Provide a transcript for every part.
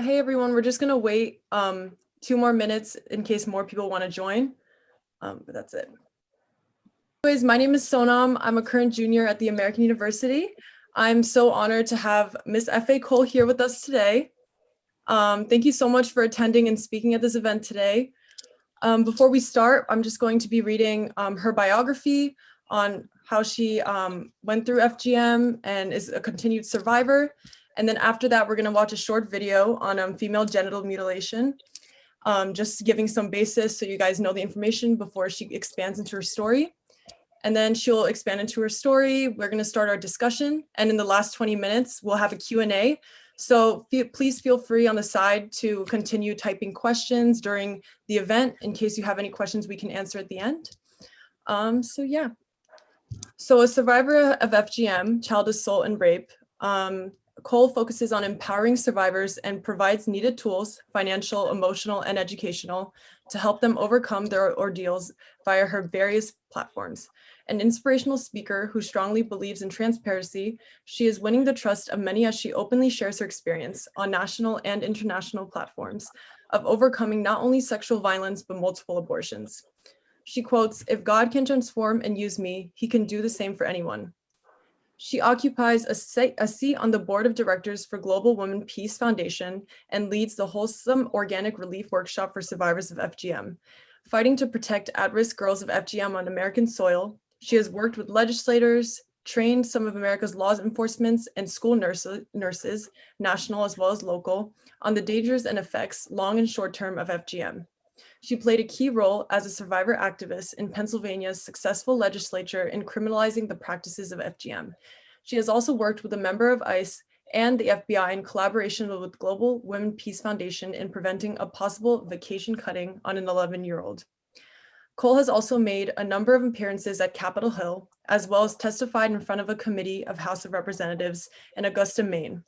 hey everyone, we're just gonna wait 2 more minutes in case more people want to join, but that's it. Anyways, my name is Sonam. I'm a current junior at the American University. I'm so honored to have Miss F.A. Cole here with us today. Thank you so much for attending and speaking at this event today. Before we start, I'm just going to be reading her biography on how she went through FGM and is a continued survivor. And then after that, we're going to watch a short video on female genital mutilation, just giving some basis so you guys know the information before she expands into her story. And then she'll expand into her story. We're going to start our discussion. And in the last 20 minutes, we'll have a Q&A. So please feel free on the side to continue typing questions during the event in case you have any questions we can answer at the end. So a survivor of FGM, child assault and rape, Cole focuses on empowering survivors and provides needed tools, financial, emotional, and educational, to help them overcome their ordeals via her various platforms. An inspirational speaker who strongly believes in transparency, she is winning the trust of many as she openly shares her experience on national and international platforms of overcoming not only sexual violence, but multiple abortions. She quotes, "If God can transform and use me, he can do the same for anyone." She occupies a seat on the board of directors for Global Women Peace Foundation and leads the Wholesome Organic Relief Workshop for survivors of FGM. Fighting to protect at-risk girls of FGM on American soil, she has worked with legislators, trained some of America's law enforcement and school nurses, national as well as local, on the dangers and effects, long and short term, of FGM. She played a key role as a survivor activist in Pennsylvania's successful legislature in criminalizing the practices of FGM. She has also worked with a member of ICE and the FBI in collaboration with Global Women Peace Foundation in preventing a possible vacation cutting on an 11-year-old. Cole has also made a number of appearances at Capitol Hill, as well as testified in front of a committee of House of Representatives in Augusta, Maine.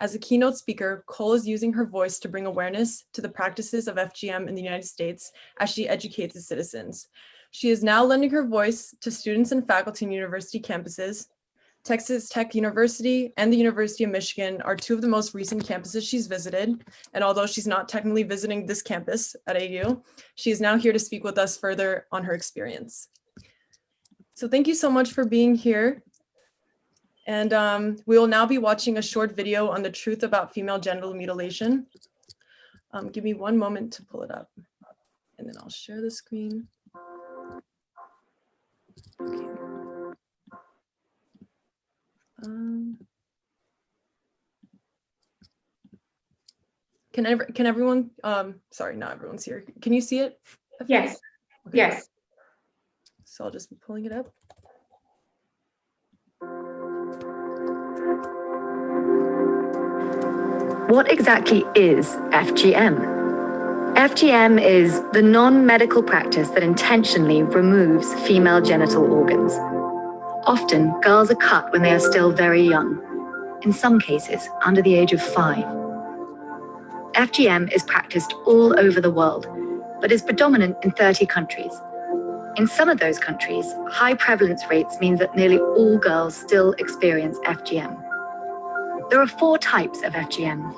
As a keynote speaker, Cole is using her voice to bring awareness to the practices of FGM in the United States as she educates its citizens. She is now lending her voice to students and faculty in university campuses. Texas Tech University and the University of Michigan are two of the most recent campuses she's visited. And although she's not technically visiting this campus at AU, she is now here to speak with us further on her experience. So thank you so much for being here. And we will now be watching a short video on the truth about female genital mutilation. Give me one moment to pull it up, and then I'll share the screen. Okay. Can everyone, sorry, not everyone's here. Can you see it? Yes, okay. Yes. So I'll just be pulling it up. What exactly is FGM? FGM is the non-medical practice that intentionally removes female genital organs. Often, girls are cut when they are still very young, in some cases under the age of 5. FGM is practiced all over the world, but is predominant in 30 countries. In some of those countries, high prevalence rates mean that nearly all girls still experience FGM. There are 4 types of FGM.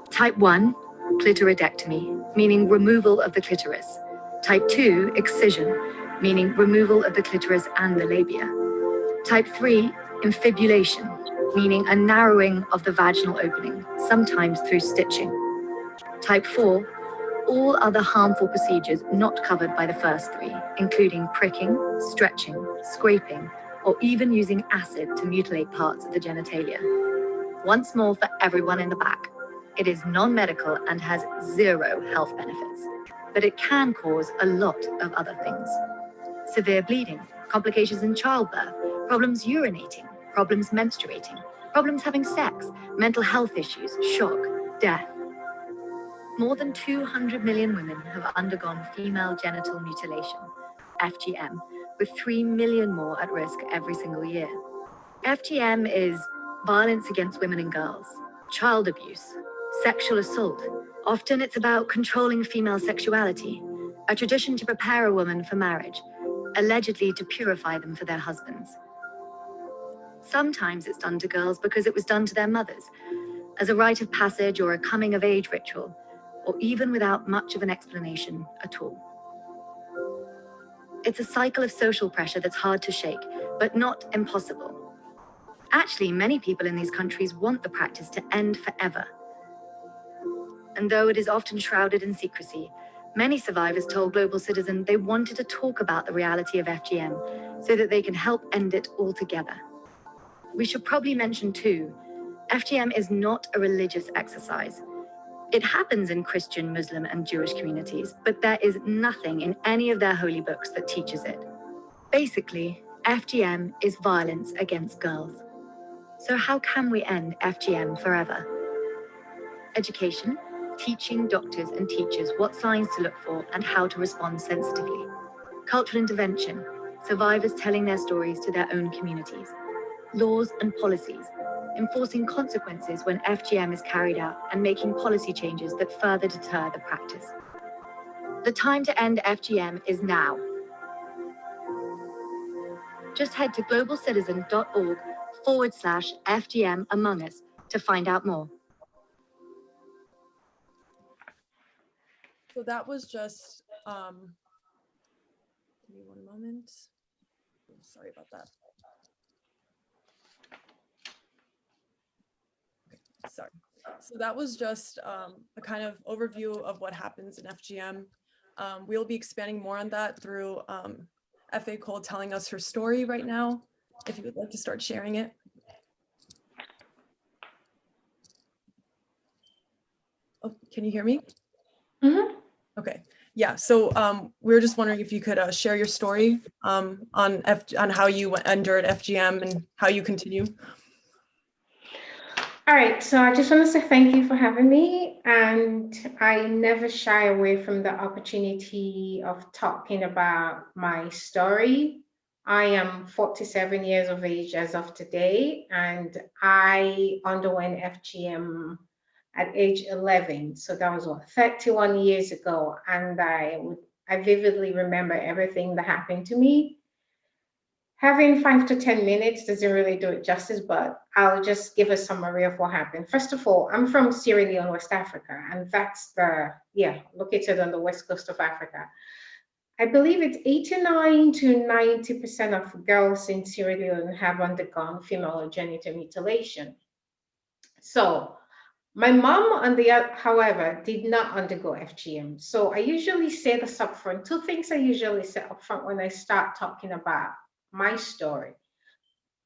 Type 1, clitoridectomy, meaning removal of the clitoris. Type 2, excision, meaning removal of the clitoris and the labia. Type 3, infibulation, meaning a narrowing of the vaginal opening, sometimes through stitching. Type 4, all other harmful procedures not covered by the first 3, including pricking, stretching, scraping, or even using acid to mutilate parts of the genitalia. Once more for everyone in the back. It is non-medical and has 0 health benefits, but it can cause a lot of other things. Severe bleeding, complications in childbirth, problems urinating, problems menstruating, problems having sex, mental health issues, shock, death. More than 200 million women have undergone female genital mutilation, FGM, with 3 million more at risk every single year. FGM is violence against women and girls, child abuse, sexual assault. Often it's about controlling female sexuality, a tradition to prepare a woman for marriage, allegedly to purify them for their husbands. Sometimes it's done to girls because it was done to their mothers, as a rite of passage or a coming of age ritual, or even without much of an explanation at all. It's a cycle of social pressure that's hard to shake, but not impossible. Actually, many people in these countries want the practice to end forever. And though it is often shrouded in secrecy, many survivors told Global Citizen they wanted to talk about the reality of FGM so that they can help end it altogether. We should probably mention too, FGM is not a religious exercise. It happens in Christian, Muslim, and Jewish communities, but there is nothing in any of their holy books that teaches it. Basically, FGM is violence against girls. So how can we end FGM forever? Education, teaching doctors and teachers what signs to look for and how to respond sensitively. Cultural intervention, survivors telling their stories to their own communities. Laws and policies, enforcing consequences when FGM is carried out and making policy changes that further deter the practice. The time to end FGM is now. Just head to globalcitizen.org/FGM Among Us to find out more. So that was just, give me one moment. Sorry about that. Okay, sorry. So that was just a kind of overview of what happens in FGM. We'll be expanding more on that through F.A. Cole telling us her story right now, if you would like to start sharing it. Oh, can you hear me? Mm-hmm. Okay, yeah, so we were just wondering if you could share your story on how you endured FGM and how you continue. All right, so I just want to say thank you for having me, and I never shy away from the opportunity of talking about my story. I am 47 years of age as of today, and I underwent FGM at age 11. So that was what, 31 years ago, and I vividly remember everything that happened to me. Having 5 to 10 minutes doesn't really do it justice, but I'll just give a summary of what happened. First of all, I'm from Sierra Leone, West Africa, and that's located on the west coast of Africa. I believe it's 89 to 90% of girls in Sierra Leone have undergone female genital mutilation. So my mom, however, did not undergo FGM. So I usually say this up front. Two things I usually say up front when I start talking about my story.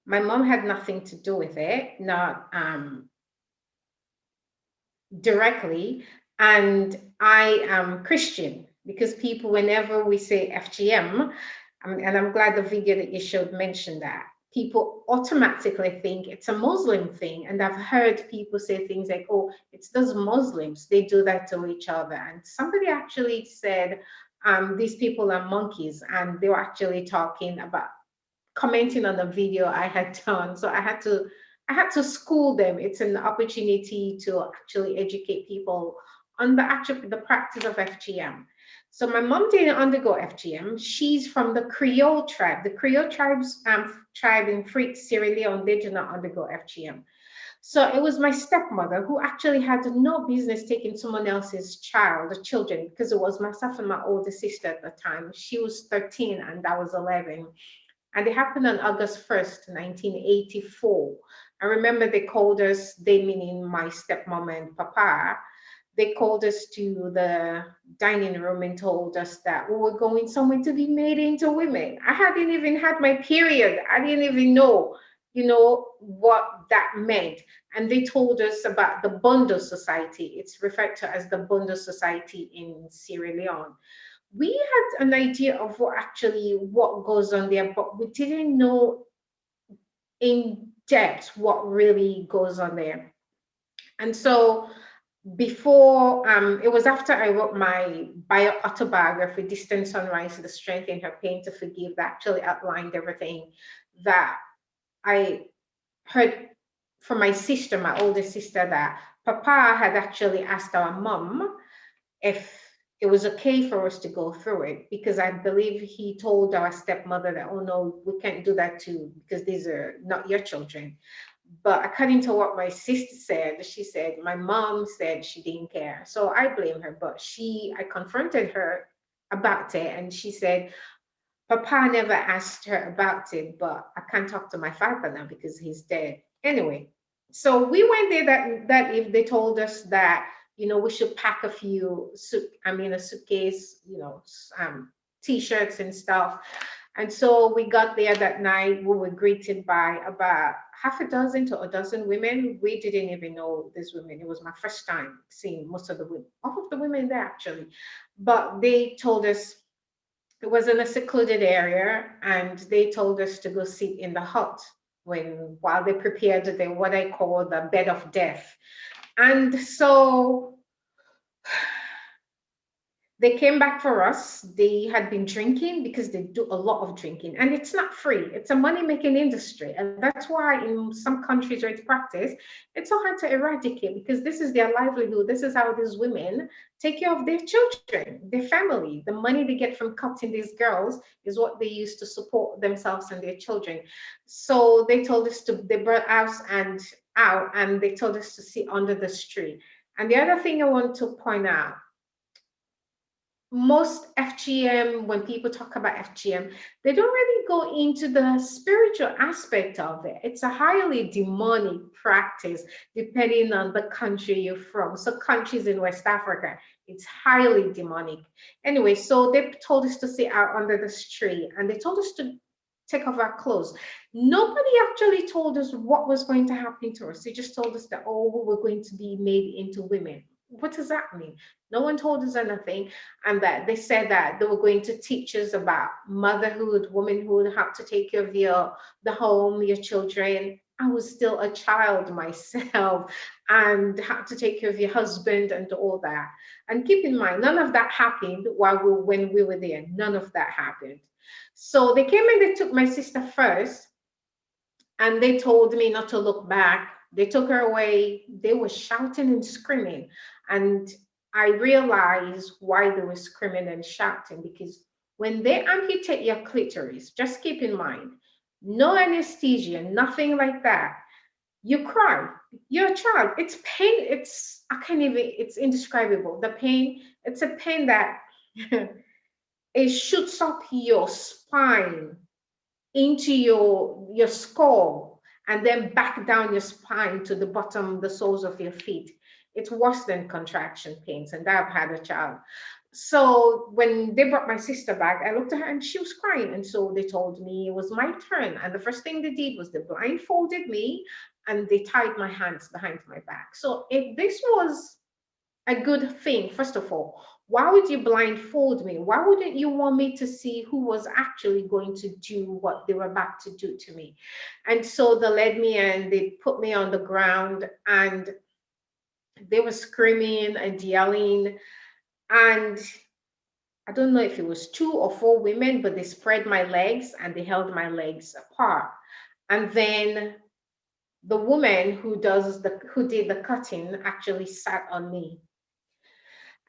My mom had nothing to do with it, not directly, and I am Christian, because people, whenever we say FGM, and I'm glad the video that you showed mentioned that, people automatically think it's a Muslim thing. And I've heard people say things like, oh, it's those Muslims, they do that to each other. And somebody actually said, these people are monkeys, and they were actually talking about, commenting on the video I had done. So I had to school them. It's an opportunity to actually educate people on the practice of FGM. So my mom didn't undergo FGM. She's from the Creole tribe. The Creole tribe in Sierra Leone, they do not undergo FGM. So it was my stepmother who actually had no business taking someone else's children, because it was myself and my older sister at the time. She was 13 and I was 11. And it happened on August 1st, 1984. I remember they called us, they meaning my stepmom and papa, they called us to the dining room and told us that we were going somewhere to be made into women. I hadn't even had my period. I didn't even know, what that meant. And they told us about the Bondo Society. It's referred to as the Bondo Society in Sierra Leone. We had an idea of what goes on there, but we didn't know in depth what really goes on there. And so before, it was after I wrote my autobiography, Distant Sunrise, The Strength in Her Pain to Forgive, that actually outlined everything, that I heard from my sister, my older sister, that Papa had actually asked our mom if it was okay for us to go through it, because I believe he told our stepmother that, oh no, we can't do that too, because these are not your children. But according to what my sister said, she said, my mom said she didn't care. So I blame her, but I confronted her about it, and she said, Papa never asked her about it, but I can't talk to my father now because he's dead. Anyway, so we went there that if they told us that, we should pack a suitcase, t-shirts and stuff. And so we got there that night. We were greeted by about half a dozen to a dozen women. We didn't even know these women. It was my first time seeing most of the women, all of the women there actually. But they told us, it was in a secluded area, and they told us to go sit in the hut while they prepared what I call the bed of death. And so they came back for us. They had been drinking, because they do a lot of drinking, and it's not free. It's a money-making industry. And that's why in some countries where it's practiced, it's so hard to eradicate, because this is their livelihood. This is how these women take care of their children, their family. The money they get from cutting these girls is what they use to support themselves and their children. So they told us they brought us out, and they told us to sit under the tree. And the other thing I want to point out, most FGM, when people talk about FGM, they don't really go into the spiritual aspect of it. It's a highly demonic practice, depending on the country you're from. So countries in West Africa, it's highly demonic. Anyway, so they told us to sit out under this tree, and they told us to take off our clothes. Nobody actually told us what was going to happen to us. They just told us that, we were going to be made into women. What does that mean? No one told us anything. And that they said that they were going to teach us about motherhood, womanhood, how to take care of the home, your children. I was still a child myself, and how to take care of your husband and all that. And keep in mind, none of that happened when we were there. None of that happened. So they came and they took my sister first, and they told me not to look back. They took her away. They were shouting and screaming. And I realized why they were screaming and shouting, because when they amputate your clitoris, just keep in mind, no anesthesia, nothing like that. You cry. You're a child. It's pain. It's indescribable. The pain, it's a pain that it shoots up your spine into your skull, and then back down your spine to the bottom, the soles of your feet. It's worse than contraction pains, and I've had a child. So when they brought my sister back, I looked at her and she was crying. And so they told me it was my turn. And the first thing they did was they blindfolded me and they tied my hands behind my back. So if this was a good thing, first of all, why would you blindfold me? Why wouldn't you want me to see who was actually going to do what they were about to do to me? And so they led me and they put me on the ground, and they were screaming and yelling. And I don't know if it was 2 or 4 women, but they spread my legs and they held my legs apart. And then the woman who did the cutting actually sat on me.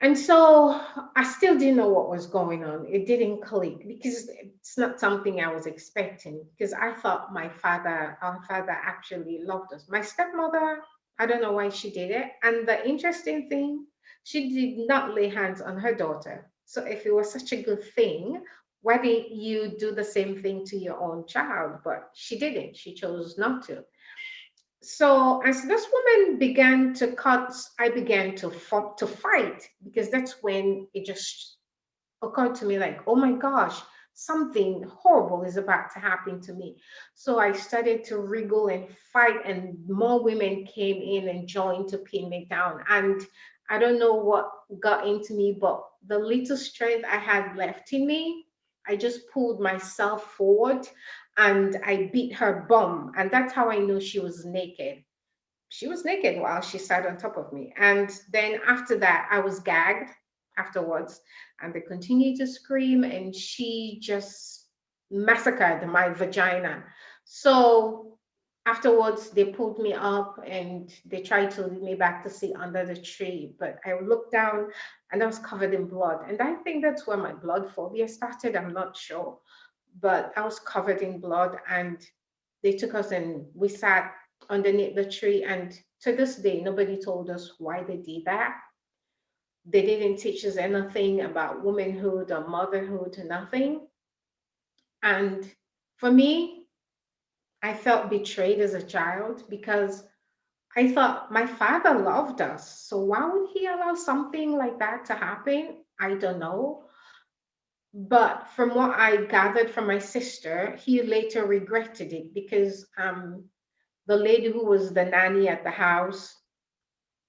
And so I still didn't know what was going on. It didn't click, because it's not something I was expecting, because I thought our father actually loved us. My stepmother, I don't know why she did it. And the interesting thing, she did not lay hands on her daughter. So if it was such a good thing, why didn't you do the same thing to your own child? But she didn't. She chose not to. So as this woman began to cut, I began to fight, because that's when it just occurred to me, like, oh my gosh, something horrible is about to happen to me. So I started to wriggle and fight, and more women came in and joined to pin me down. And I don't know what got into me, but the little strength I had left in me, I just pulled myself forward and I beat her bum. And that's how I knew she was naked. She was naked while she sat on top of me. And then after that, I was gagged afterwards, and they continued to scream, and she just massacred my vagina. So afterwards, they pulled me up and they tried to lead me back to sit under the tree. But I looked down and I was covered in blood. And I think that's where my blood phobia started. I'm not sure. But I was covered in blood, and they took us and we sat underneath the tree. And to this day, nobody told us why they did that. They didn't teach us anything about womanhood or motherhood, nothing. And for me, I felt betrayed as a child because I thought my father loved us. So why would he allow something like that to happen? I don't know. But from what I gathered from my sister, he later regretted it because the lady who was the nanny at the house,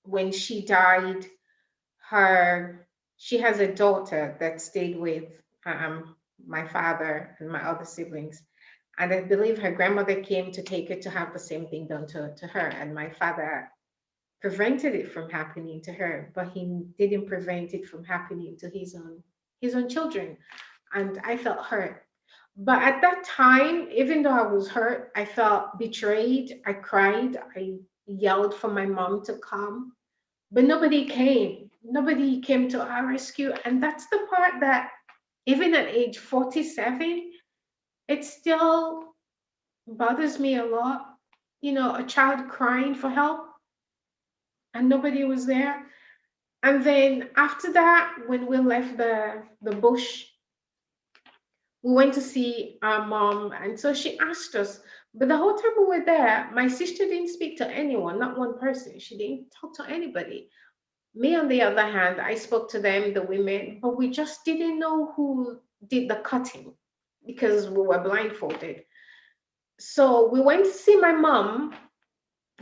when she died, she has a daughter that stayed with my father and my other siblings. And I believe her grandmother came to take her to have the same thing done to her. And my father prevented it from happening to her, but he didn't prevent it from happening to his own children. And I felt hurt. But at that time, even though I was hurt, I felt betrayed. I cried. I yelled for my mom to come, but nobody came. Nobody came to our rescue. And that's the part that, even at age 47, it still bothers me a lot. You know, a child crying for help and nobody was there. And then after that, when we left the bush, we went to see our mom. And so she asked us, but the whole time we were there, my sister didn't speak to anyone, not one person. She didn't talk to anybody. Me, on the other hand, I spoke to them, the women, but we just didn't know who did the cutting because we were blindfolded. So we went to see my mom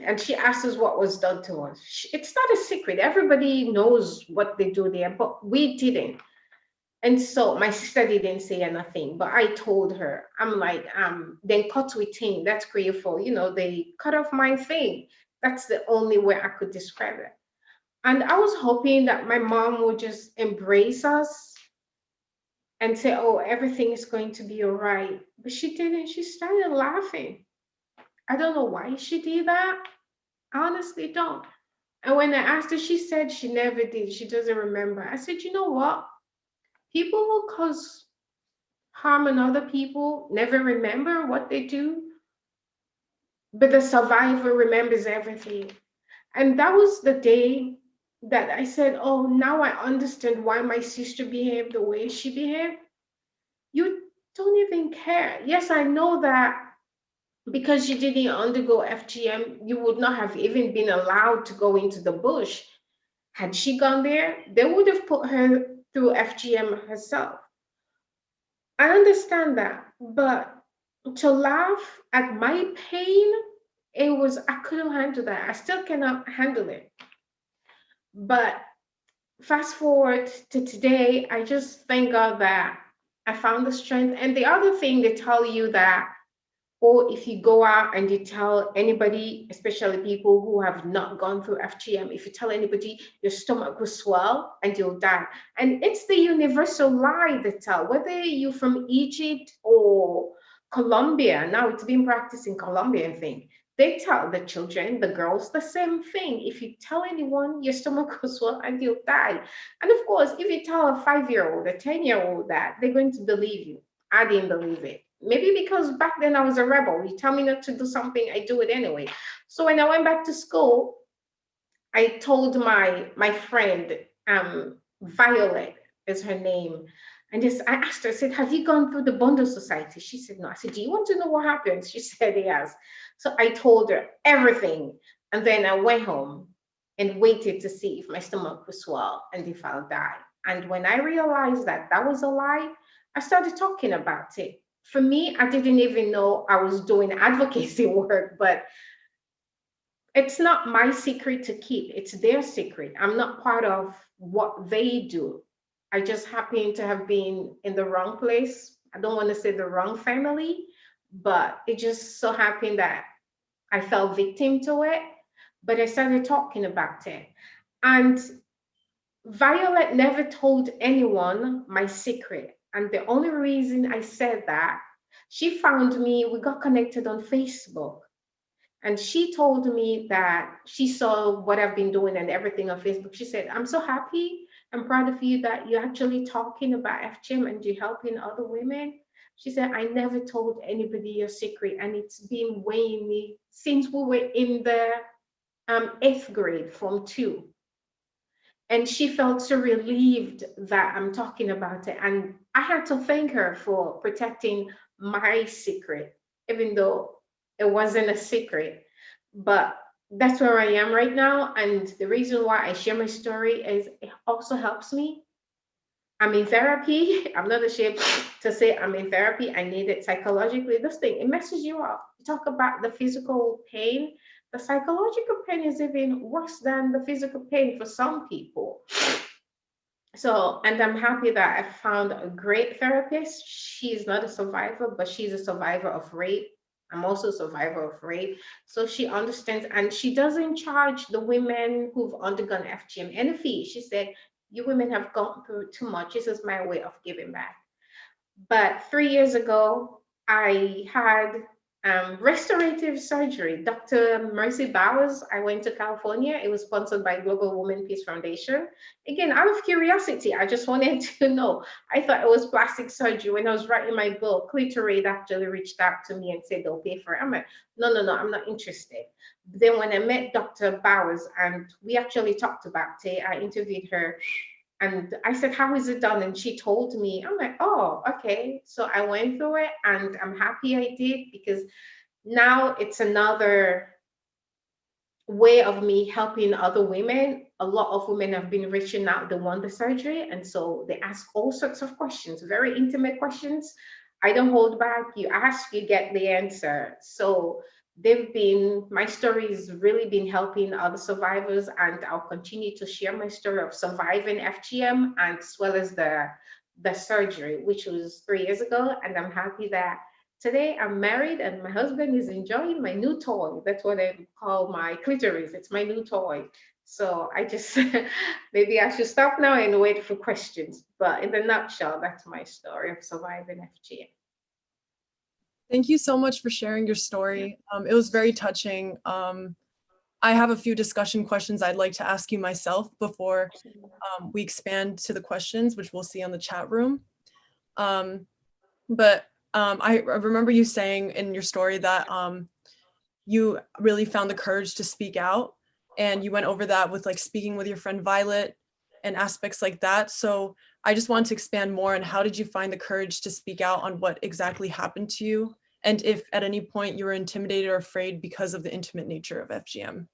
and she asked us what was done to us. It's not a secret. Everybody knows what they do there, but we didn't. And so my sister didn't say anything, but I told her, I'm like, then cut with thing. That's grateful. You know, they cut off my thing. That's the only way I could describe it. And I was hoping that my mom would just embrace us and say, oh, everything is going to be all right. But she didn't. She started laughing. I don't know why she did that. I honestly don't. And when I asked her, she said she never did. She doesn't remember. I said, you know what? People who cause harm on other people never remember what they do, but the survivor remembers everything. And that was the day that I said, oh, now I understand why my sister behaved the way she behaved. You don't even care. Yes, I know that because you didn't undergo FGM, you would not have even been allowed to go into the bush. Had she gone there, they would have put her through FGM herself. I understand that, but to laugh at my pain, I couldn't handle that. I still cannot handle it. But fast forward to today, I just thank God that I found the strength. And the other thing, they tell you that, or if you go out and you tell anybody, especially people who have not gone through FGM, if you tell anybody, your stomach will swell and you'll die. And it's the universal lie they tell, whether you're from Egypt or Colombia. Now it's being practiced in Colombia, I think. They tell the children, the girls, the same thing. If you tell anyone, your stomach will swell and you'll die. And of course, if you tell a 5-year-old, a 10-year-old that, they're going to believe you. I didn't believe it. Maybe because back then I was a rebel. You tell me not to do something, I do it anyway. So when I went back to school, I told my friend, Violet is her name. And I asked her, I said, have you gone through the Bondo Society? She said, no. I said, do you want to know what happened? She said, yes. So I told her everything. And then I went home and waited to see if my stomach would swell and if I'll die. And when I realized that that was a lie, I started talking about it. For me, I didn't even know I was doing advocacy work, but it's not my secret to keep. It's their secret. I'm not part of what they do. I just happen to have been in the wrong place. I don't want to say the wrong family, but it just so happened that I fell victim to it. But I started talking about it. And Violet never told anyone my secret. And the only reason I said that, she found me, we got connected on Facebook. And she told me that she saw what I've been doing and everything on Facebook. She said, I'm so happy I'm proud of you that you're actually talking about FGM and you're helping other women. She said, I never told anybody your secret, and it's been weighing me since we were in the 8th grade, Form 2. And she felt so relieved that I'm talking about it. And I had to thank her for protecting my secret, even though it wasn't a secret. But that's where I am right now. And the reason why I share my story is it also helps me. I'm in therapy. I'm not ashamed to say I'm in therapy. I need it psychologically. This thing, it messes you up. You talk about the physical pain. The psychological pain is even worse than the physical pain for some people. So, and I'm happy that I found a great therapist. She's not a survivor, but she's a survivor of rape. I'm also a survivor of rape. So she understands, and she doesn't charge the women who've undergone FGM any fee. She said, you women have gone through too much. This is my way of giving back. But 3 years ago, I had restorative surgery. Dr. Mercy Bowers, I went to California. It was sponsored by Global Women Peace Foundation. Again, out of curiosity, I just wanted to know. I thought it was plastic surgery. When I was writing my book, Clitorid actually reached out to me and said they'll pay for it. I'm like, no, I'm not interested. Then when I met Dr. Bowers and we actually talked about it, I interviewed her. And I said, how is it done? And she told me, I'm like, oh, okay. So I went through it and I'm happy I did, because now it's another way of me helping other women. A lot of women have been reaching out, they want the surgery. And so they ask all sorts of questions, very intimate questions. I don't hold back. You ask, you get the answer. So my story has really been helping other survivors, and I'll continue to share my story of surviving FGM and as well as the surgery, which was 3 years ago. And I'm happy that today I'm married and my husband is enjoying my new toy. That's what I call my clitoris. It's my new toy. So I just, maybe I should stop now and wait for questions. But in the nutshell, that's my story of surviving FGM. Thank you so much for sharing your story. It was very touching. I have a few discussion questions I'd like to ask you myself before we expand to the questions, which we'll see on the chat room. But I remember you saying in your story that you really found the courage to speak out, and you went over that with like speaking with your friend Violet and aspects like that. So I just wanted to expand more on how did you find the courage to speak out on what exactly happened to you, and if at any point you were intimidated or afraid because of the intimate nature of FGM.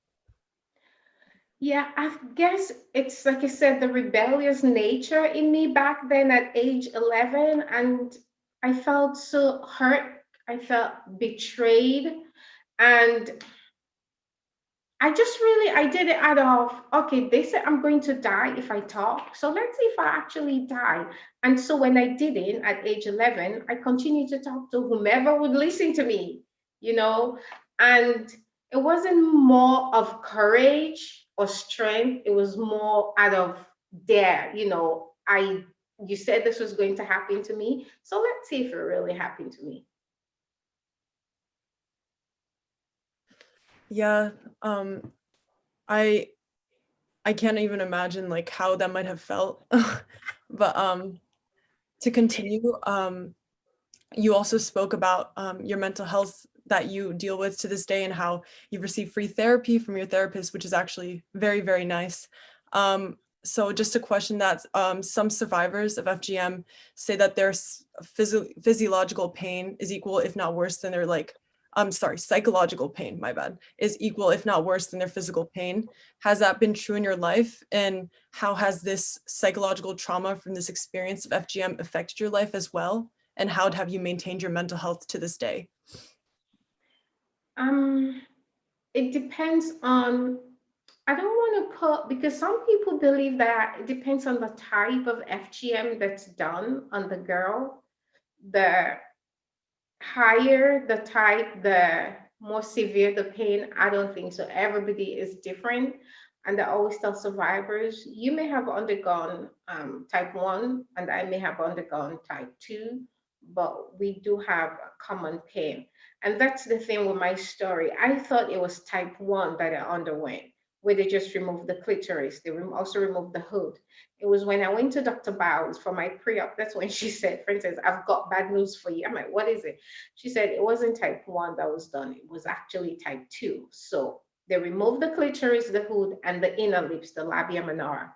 Yeah, I guess it's like I said, the rebellious nature in me back then at age 11. And I felt so hurt. I felt betrayed. And I did it out of, okay, they said I'm going to die if I talk. So let's see if I actually die. And so when I didn't at age 11, I continued to talk to whomever would listen to me, you know, and it wasn't more of courage or strength. It was more out of dare, you said this was going to happen to me. So let's see if it really happened to me. Yeah, I can't even imagine like how that might have felt. But to continue, you also spoke about your mental health that you deal with to this day and how you've received free therapy from your therapist, which is actually very, very nice. So just a question that some survivors of FGM say that their physiological pain is equal, if not worse than their psychological pain, my bad, is equal, if not worse than their physical pain. Has that been true in your life? And how has this psychological trauma from this experience of FGM affected your life as well? And how have you maintained your mental health to this day? It depends on, I don't want to put, because some people believe that it depends on the type of FGM that's done on the girl. The higher the type, the more severe the pain. I don't think so. Everybody is different. And I always tell survivors, you may have undergone type 1 and I may have undergone type 2, but we do have a common pain. And that's the thing with my story. I thought it was type 1 that I underwent. where they just removed the clitoris. They also removed the hood. It was when I went to Dr. Bowles for my pre-op, that's when she said, for instance, I've got bad news for you. I'm like, what is it? She said, it wasn't type 1 that was done. It was actually type 2. So they removed the clitoris, the hood, and the inner lips, the labia minora.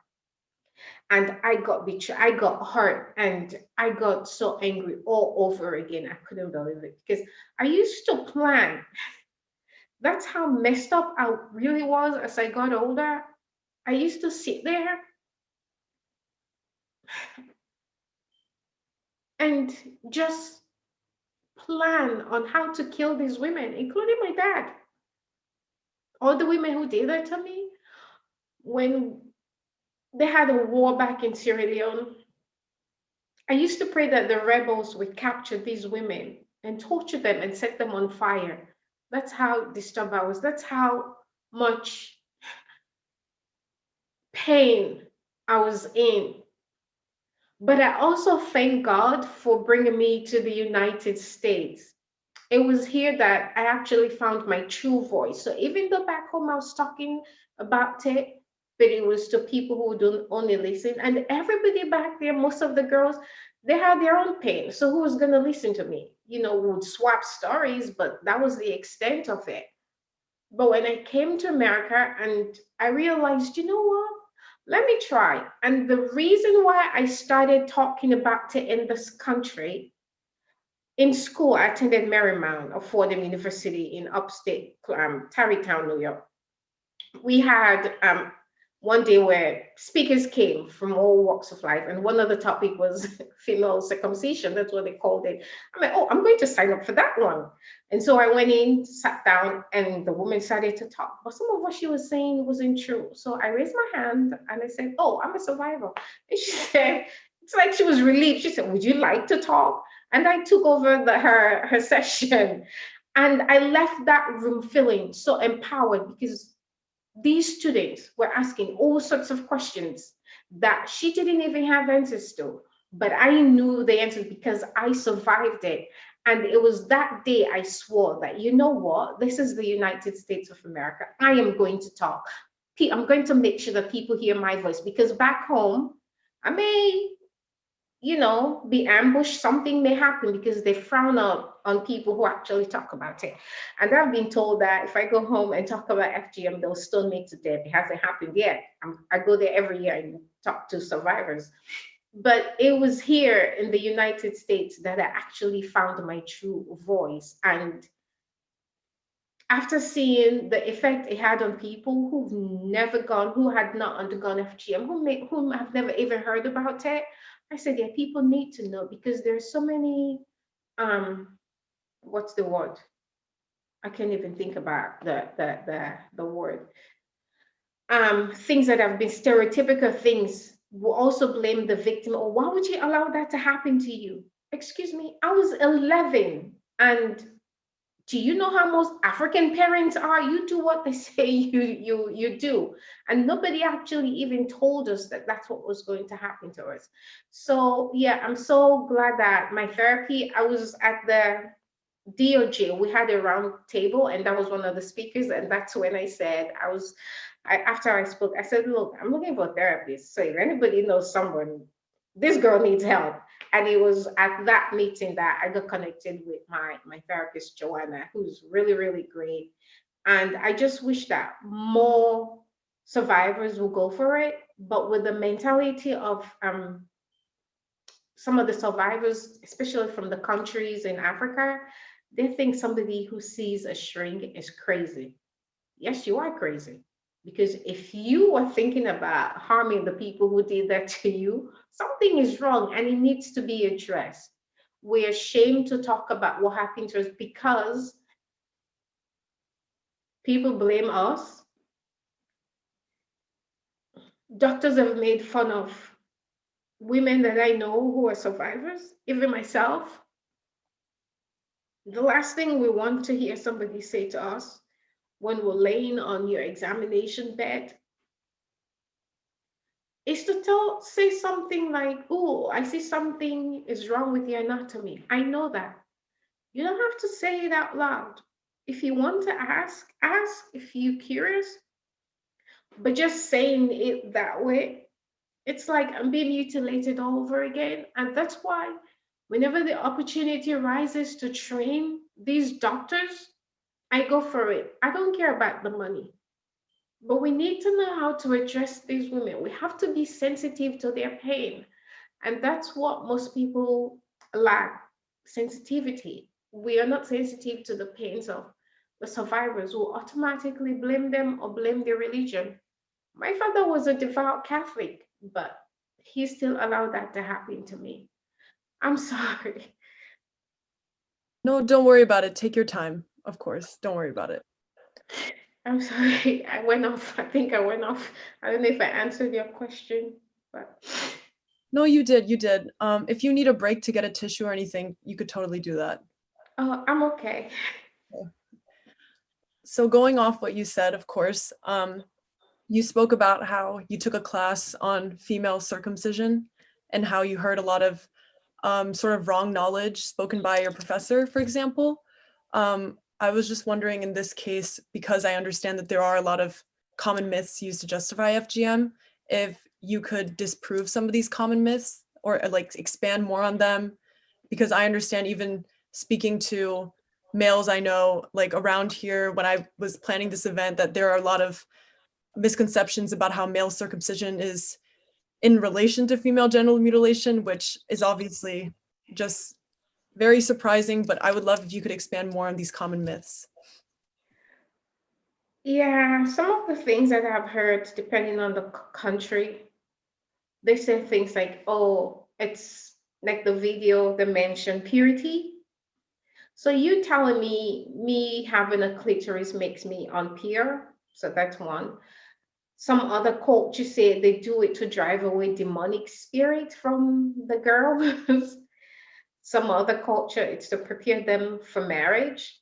And I got betrayed, I got hurt, and I got so angry all over again. I couldn't believe it because I used to plan. That's how messed up I really was as I got older. I used to sit there and just plan on how to kill these women, including my dad. All the women who did that to me, when they had a war back in Sierra Leone, I used to pray that the rebels would capture these women and torture them and set them on fire. That's how disturbed I was. That's how much pain I was in. But I also thank God for bringing me to the United States. It was here that I actually found my true voice. So even though back home I was talking about it, but it was to people who don't only listen. And everybody back there, most of the girls, they had their own pain. So who was going to listen to me? You know, we would swap stories, but that was the extent of it. But when I came to America and I realized, you know what? Let me try. And the reason why I started talking about it in this country, in school, I attended Marymount of Fordham University in upstate Tarrytown, New York. We had one day where speakers came from all walks of life, and one of the topic was female circumcision. That's what they called it. I'm like, oh, I'm going to sign up for that one. And so I went in, sat down, and the woman started to talk. But some of what she was saying wasn't true. So I raised my hand and I said, oh, I'm a survivor. And she said, it's like she was relieved. She said, would you like to talk? And I took over her session. And I left that room feeling so empowered because these students were asking all sorts of questions that she didn't even have answers to, but I knew the answers because I survived it. And it was that day I swore that, you know what, this is the United States of America. I am going to talk. I'm going to make sure that people hear my voice, because back home, I may, you know, be ambushed, something may happen because they frown on people who actually talk about it. And I've been told that if I go home and talk about FGM, they'll stone me to death. It hasn't happened yet. I go there every year and talk to survivors. But it was here in the United States that I actually found my true voice. And after seeing the effect it had on people who had not undergone FGM, who have never even heard about it, I said, yeah, people need to know, because there's so many, what's the word? I can't even think about the word. Things that have been stereotypical things will also blame the victim. Or why would you allow that to happen to you? Excuse me, I was 11, and do you know how most African parents are? You do what they say you do. And nobody actually even told us that that's what was going to happen to us. So yeah, I'm so glad that my therapy, I was at the DOJ, we had a round table, and that was one of the speakers. And that's when I said, after I spoke, I said, look, I'm looking for a therapist. So if anybody knows someone, this girl needs help. And it was at that meeting that I got connected with my therapist, Joanna, who's really, really great. And I just wish that more survivors will go for it, but with the mentality of some of the survivors, especially from the countries in Africa, they think somebody who sees a shrink is crazy. Yes, you are crazy. Because if you are thinking about harming the people who did that to you, something is wrong and it needs to be addressed. We're ashamed to talk about what happened to us because people blame us. Doctors have made fun of women that I know who are survivors, even myself. The last thing we want to hear somebody say to us when we're laying on your examination bed is to say something like, oh, I see something is wrong with your anatomy. I know that. You don't have to say it out loud. If you want to ask, ask. If you're curious, But just saying it that way, it's like I'm being mutilated all over again. And that's why whenever the opportunity arises to train these doctors, I go for it. I don't care about the money. But we need to know how to address these women. We have to be sensitive to their pain. And that's what most people lack, sensitivity. We are not sensitive to the pains of the survivors who automatically blame them or blame their religion. My father was a devout Catholic, but he still allowed that to happen to me. I'm sorry. No, don't worry about it. Take your time. Of course, don't worry about it. I'm sorry. I went off. I think I went off. I don't know if I answered your question, but No, you did. You did. If you need a break to get a tissue or anything, you could totally do that. oh, I'm okay. So going off what you said, of course, you spoke about how you took a class on female circumcision and how you heard a lot of sort of wrong knowledge spoken by your professor, for example. I was just wondering in this case, because I understand that there are a lot of common myths used to justify FGM, if you could disprove some of these common myths or like expand more on them, because I understand even speaking to males I know, like around here when I was planning this event, that there are a lot of misconceptions about how male circumcision is in relation to female genital mutilation, which is obviously just very surprising, but I would love if you could expand more on these common myths. Yeah, some of the things that I've heard, depending on the country, they say things like, oh, it's like the video they mentioned purity. So you telling me having a clitoris makes me unpure. So that's one. Some other cultures say they do it to drive away demonic spirit from the girls. Some other culture, it's to prepare them for marriage.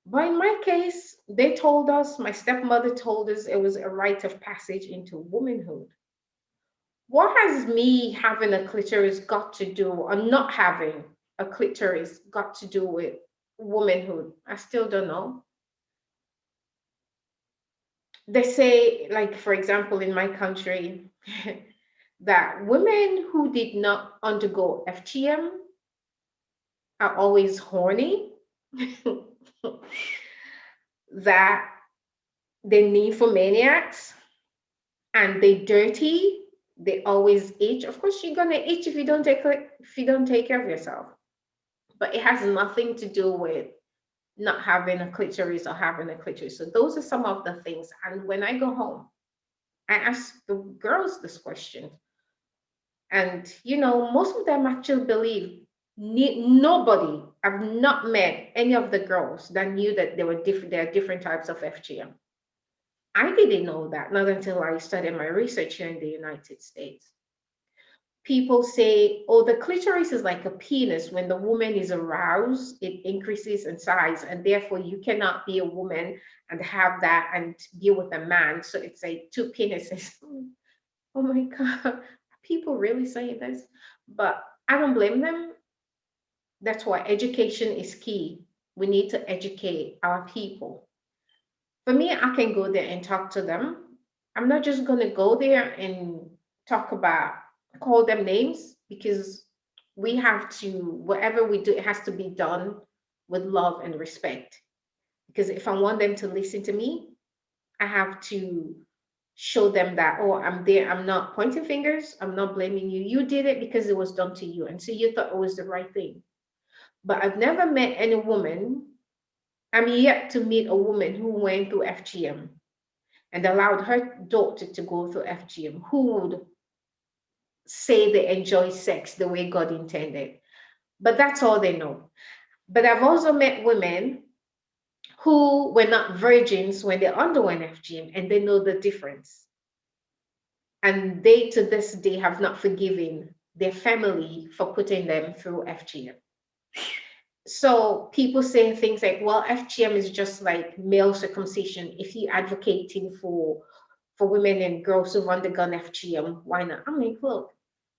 But in my case, they told us, my stepmother told us it was a rite of passage into womanhood. What has me having a clitoris got to do, or not having a clitoris got to do with womanhood? I still don't know. They say, like, for example, in my country, that women who did not undergo FGM are always horny, that they nymphomaniacs, and they dirty. They always itch. Of course, you're gonna itch if you don't take care of yourself. But it has nothing to do with not having a clitoris or having a clitoris. So those are some of the things. And when I go home, I ask the girls this question. And most of them actually believe nobody, I've not met any of the girls that knew that there are different types of FGM. I didn't know that, not until I started my research here in the United States. People say, oh, the clitoris is like a penis. When the woman is aroused, it increases in size, and therefore you cannot be a woman and have that and be with a man. So it's like two penises. Oh my God, people really say this, but I don't blame them. That's why education is key. We need to educate our people. For me, I can go there and talk to them. I'm not just going to go there and call them names, because we have to, whatever we do, it has to be done with love and respect. Because if I want them to listen to me, I have to show them that, oh, I'm there. I'm not pointing fingers. I'm not blaming you. You did it because it was done to you. And so you thought it was the right thing. But I've never met any woman, I'm yet to meet a woman who went through FGM and allowed her daughter to go through FGM, who would say they enjoy sex the way God intended. But that's all they know. But I've also met women who were not virgins when they underwent FGM, and they know the difference. And they, to this day, have not forgiven their family for putting them through FGM. So people say things like, well, FGM is just like male circumcision. If you're advocating for women and girls who've undergone FGM, why not? I'm like, look,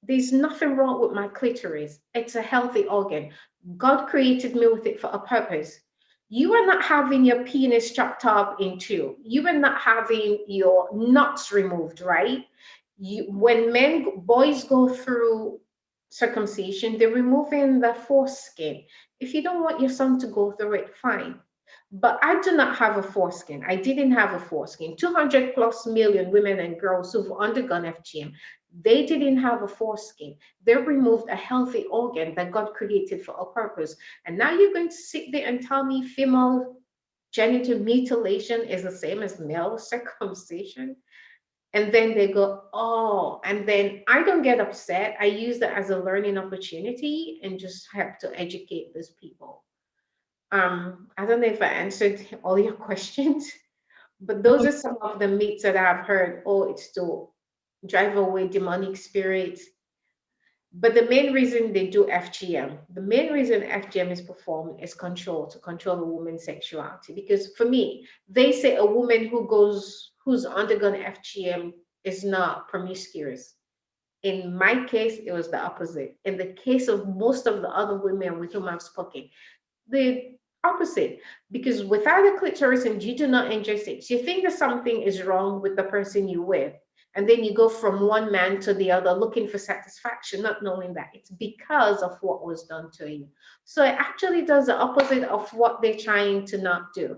there's nothing wrong with my clitoris. It's a healthy organ. God created me with it for a purpose. You are not having your penis chopped up in two. You are not having your nuts removed, right? When boys go through circumcision, they're removing the foreskin. If you don't want your son to go through it, fine. But I do not have a foreskin. I didn't have a foreskin. 200 plus million women and girls who've undergone FGM, they didn't have a foreskin. They removed a healthy organ that God created for a purpose. And now you're going to sit there and tell me female genital mutilation is the same as male circumcision? And then they go, oh, and then I don't get upset. I use that as a learning opportunity and just have to educate those people. I don't know if I answered all your questions, but those are some of the myths that I've heard. Oh, it's to drive away demonic spirits. But the main reason they do FGM, the main reason FGM is performed is to control a woman's sexuality. Because for me, they say a woman who's undergone FGM is not promiscuous. In my case, it was the opposite. In the case of most of the other women with whom I've spoken, the opposite. Because without a clitoris and you do not enjoy sex, you think that something is wrong with the person you're with. And then you go from one man to the other looking for satisfaction, not knowing that it's because of what was done to you. So it actually does the opposite of what they're trying to not do.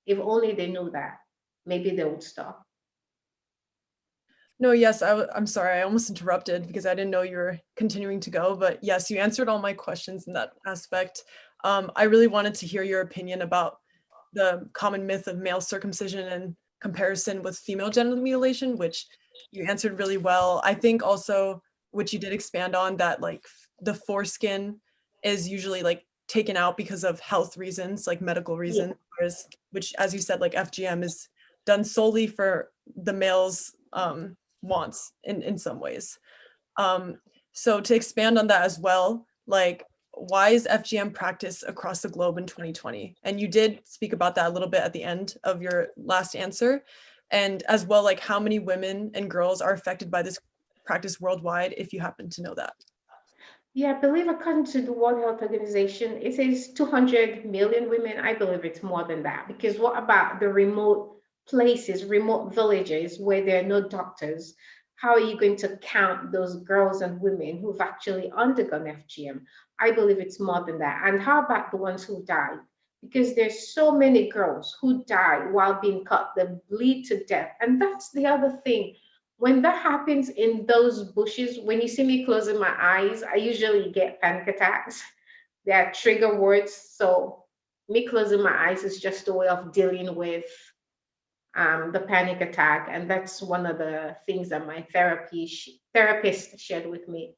If only they knew that, maybe they would stop. No, yes, I'm sorry, I almost interrupted because I didn't know you were continuing to go, but yes, you answered all my questions in that aspect. I really wanted to hear your opinion about the common myth of male circumcision in comparison with female genital mutilation, which you answered really well. I think also, which you did expand on, that like the foreskin is usually like taken out because of health reasons, like medical reasons, whereas, which as you said, like FGM is done solely for the male's wants in some ways. So to expand on that as well, like why is FGM practiced across the globe in 2020? And you did speak about that a little bit at the end of your last answer. And as well, like how many women and girls are affected by this practice worldwide, if you happen to know that? Yeah, I believe according to the World Health Organization, it is 200 million women. I believe it's more than that. Because what about the remote places, remote villages where there are no doctors? How are you going to count those girls and women who've actually undergone FGM? I believe it's more than that. And how about the ones who died? Because there's so many girls who die while being cut, they bleed to death. And that's the other thing. When that happens in those bushes, when you see me closing my eyes, I usually get panic attacks. They are trigger words. So me closing my eyes is just a way of dealing with the panic attack. And that's one of the things that my therapist shared with me.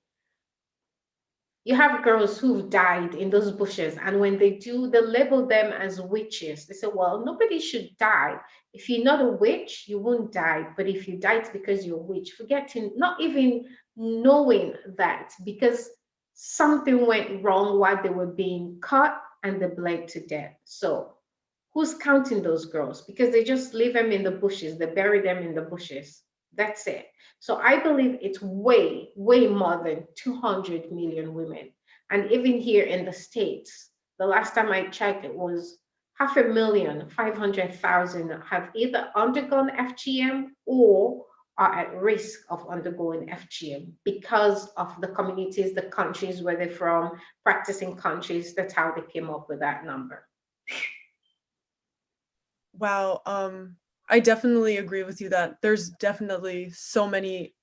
You have girls who've died in those bushes, and when they do, they label them as witches. They say, well, nobody should die. If you're not a witch, you won't die. But if you die, it's because you're a witch. Forgetting, not even knowing that, because something went wrong while they were being cut and they bled to death. So who's counting those girls? Because they just leave them in the bushes, they bury them in the bushes. That's it. So I believe it's way, way more than 200 million women. And even here in the States, the last time I checked, it was 500,000 have either undergone FGM or are at risk of undergoing FGM because of the communities, the countries where they're from, practicing countries. That's how they came up with that number. Wow. I definitely agree with you that there's definitely so many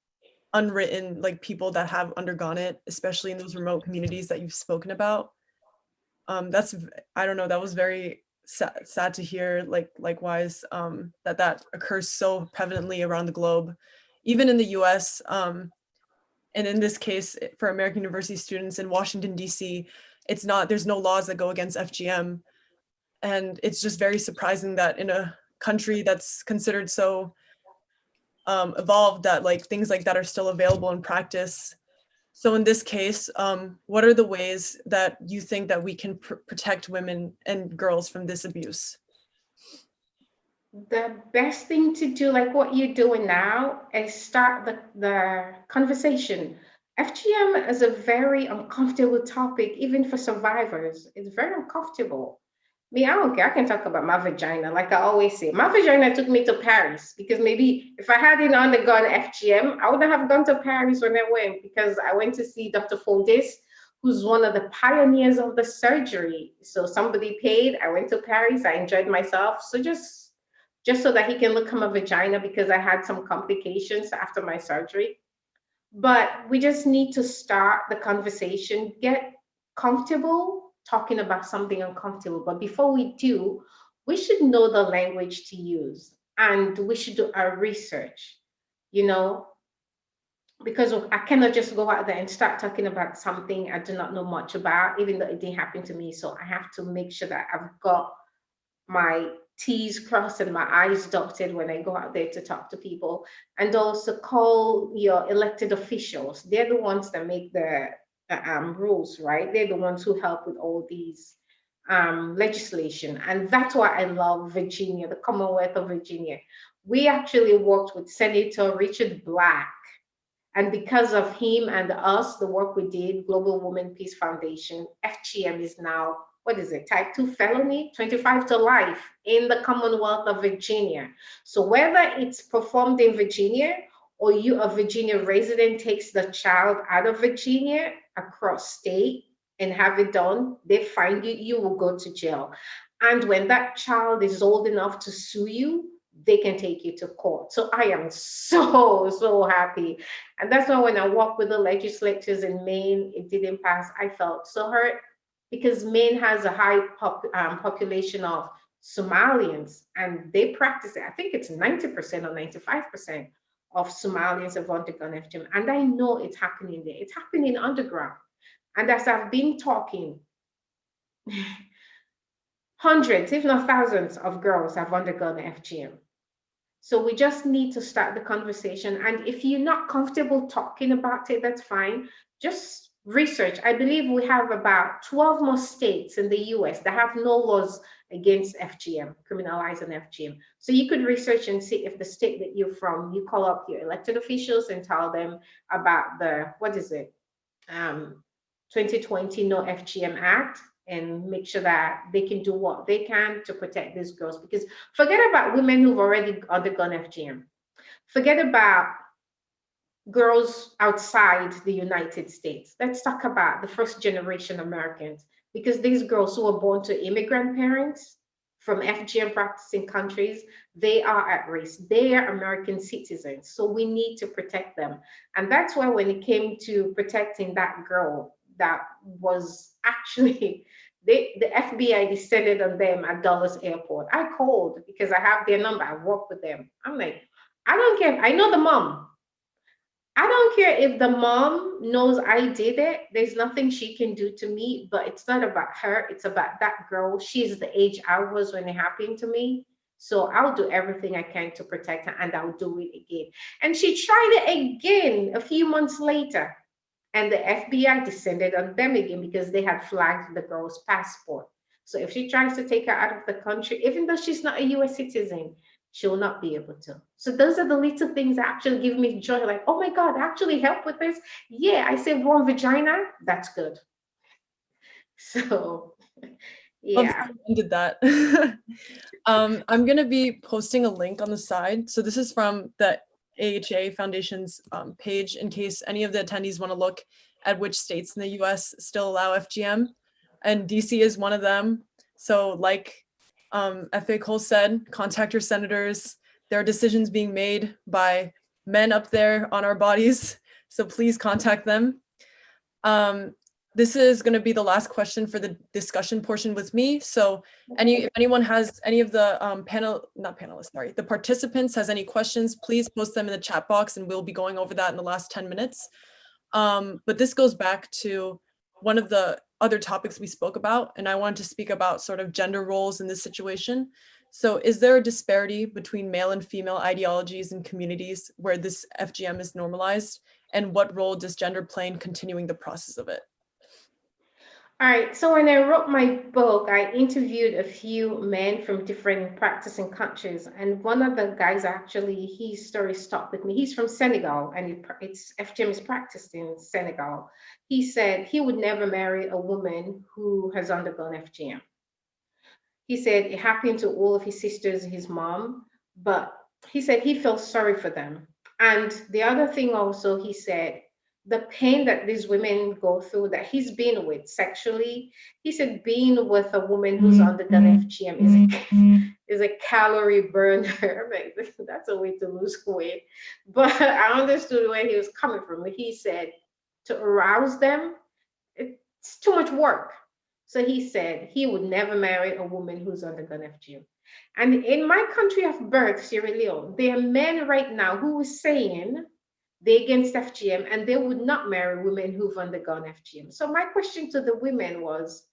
unwritten like people that have undergone it, especially in those remote communities that you've spoken about. That's, I don't know, that was very sad to hear, like likewise, that occurs so prevalently around the globe, even in the US. And in this case, for American university students in Washington, DC, there's no laws that go against FGM. And it's just very surprising that in a country that's considered so evolved that like things like that are still available in practice. So in this case, what are the ways that you think that we can protect women and girls from this abuse? The best thing to do, like what you're doing now, is start the conversation. FGM is a very uncomfortable topic, even for survivors. It's very uncomfortable. Me, I don't care. I can talk about my vagina. Like I always say, my vagina took me to Paris because maybe if I hadn't undergone FGM, I wouldn't have gone to Paris when I went, because I went to see Dr. Foldis, who's one of the pioneers of the surgery. So somebody paid. I went to Paris. I enjoyed myself. So just so that he can look at my vagina, because I had some complications after my surgery. But we just need to start the conversation, get comfortable talking about something uncomfortable. But before we do, we should know the language to use, and we should do our research, you know, because I cannot just go out there and start talking about something I do not know much about, even though it didn't happen to me. So I have to make sure that I've got my T's crossed and my I's dotted when I go out there to talk to people. And also call your elected officials. They're the ones that make the rules, right? They're the ones who help with all these legislation. And that's why I love Virginia, the Commonwealth of Virginia. We actually worked with Senator Richard Black. And because of him and us, the work we did, Global Women Peace Foundation, FGM is now, what is it, type 2 felony, 25 to life in the Commonwealth of Virginia. So whether it's performed in Virginia or you, a Virginia resident, takes the child out of Virginia across state and have it done, they find you, you will go to jail. And when that child is old enough to sue you, they can take you to court. So I am so happy. And that's why when I walked with the legislators in Maine, it didn't pass. I felt so hurt, because Maine has a high population of Somalians, and they practice it. I think it's 90% or 95% of Somalians have undergone FGM. And I know it's happening there. It's happening underground. And as I've been talking, hundreds, if not thousands of girls have undergone FGM. So we just need to start the conversation. And if you're not comfortable talking about it, that's fine. Just research. I believe we have about 12 more states in the US that have no laws against FGM, criminalizing FGM. So you could research and see if the state that you're from, you call up your elected officials and tell them about the, what is it, 2020 No FGM Act, and make sure that they can do what they can to protect these girls. Because forget about women who've already undergone FGM. Forget about girls outside the United States. Let's talk about the first generation Americans, because these girls who were born to immigrant parents from FGM practicing countries, they are at risk. They are American citizens. So we need to protect them. And that's why when it came to protecting that girl that was actually, the FBI descended on them at Dulles Airport. I called because I have their number. I work with them. I'm like, I don't care. I know the mom. I don't care if the mom knows I did it. There's nothing she can do to me, but it's not about her. It's about that girl. She's the age I was when it happened to me. So I'll do everything I can to protect her, and I'll do it again. And she tried it again a few months later. And the FBI descended on them again because they had flagged the girl's passport. So if she tries to take her out of the country, even though she's not a US citizen, she'll not be able to. So those are the little things that actually give me joy. Like, oh my God, I actually help with this. Yeah, I saved one vagina. That's good. So yeah. Did that. I'm going to be posting a link on the side. So this is from the AHA Foundation's page, in case any of the attendees want to look at which states in the US still allow FGM. And DC is one of them. So like F.A. Cole said, contact your senators. There are decisions being made by men up there on our bodies. So please contact them. This is going to be the last question for the discussion portion with me. So if anyone has any of the the participants has any questions, please post them in the chat box and we'll be going over that in the last 10 minutes. But this goes back to one of the other topics we spoke about, and I wanted to speak about sort of gender roles in this situation. So is there a disparity between male and female ideologies and communities where this FGM is normalized? And what role does gender play in continuing the process of it? All right, so when I wrote my book, I interviewed a few men from different practicing countries. And one of the guys actually, his story stuck with me. He's from Senegal, and it's FGM is practiced in Senegal. He said he would never marry a woman who has undergone FGM. He said it happened to all of his sisters, his mom, but he said he felt sorry for them. And the other thing also, he said, the pain that these women go through that he's been with sexually, he said being with a woman who's undergone FGM is a calorie burner. Like, that's a way to lose weight. But I understood where he was coming from. He said to arouse them, it's too much work. So he said he would never marry a woman who's undergone FGM. And in my country of birth, Sierra Leone, there are men right now who are saying they're against FGM and they would not marry women who've undergone FGM. So my question to the women was,